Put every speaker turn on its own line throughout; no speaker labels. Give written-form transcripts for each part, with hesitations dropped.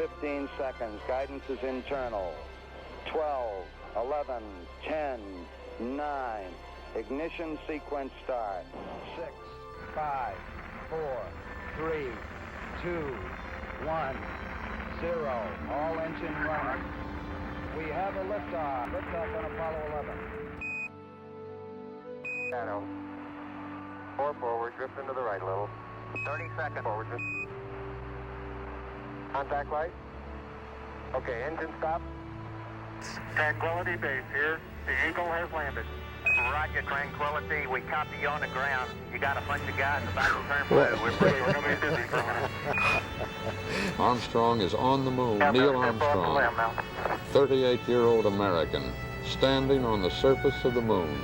15 seconds. Guidance is internal. 12, 11, 10, 9. Ignition sequence start. 6, 5, 4, 3, 2, 1, 0. All engine running. We have a liftoff. Liftoff on Apollo 11.
Shadow. 4 forward, drift into the right a little. 30 seconds forward, drift. Contact light. Okay, engine stop.
Tranquility Base here. The Eagle has landed.
Roger, Tranquility. We copy you on the ground. You got a bunch of guys about to turn blue. We're going to be busy for a minute.
Armstrong is on the moon. Neil Armstrong, 38-year-old American, standing on the surface of the moon.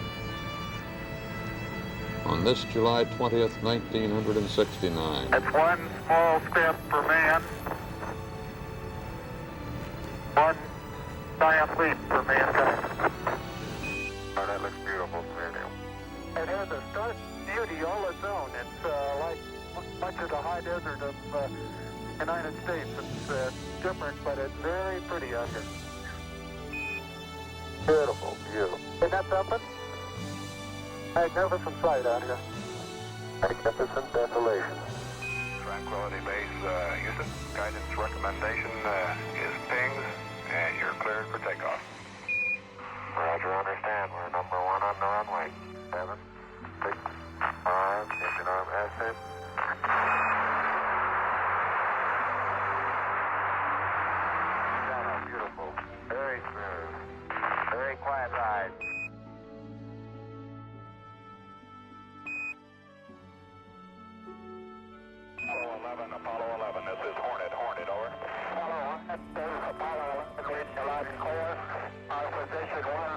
On this July 20th, 1969.
That's one small step for man, one giant leap for mankind.
Oh, that looks beautiful, Neil.
It has a stark beauty all its own. It's like much of the high desert of the United States. It's different, but it's very pretty out here.
Beautiful view.
Isn't that something? Magnificent sight out here.
Magnificent desolation.
Tranquility Base, Houston. Guidance recommendation is pings, and you're cleared for takeoff.
Roger, understand. We're number 1 on the runway. 7, 6, 5, engine arm ascent. Shadow, beautiful. Very smooth. Very quiet ride.
Apollo 11, this is Hornet, over.
Apollo 1, this is Apollo 11, reading the loud and clear. Our position 1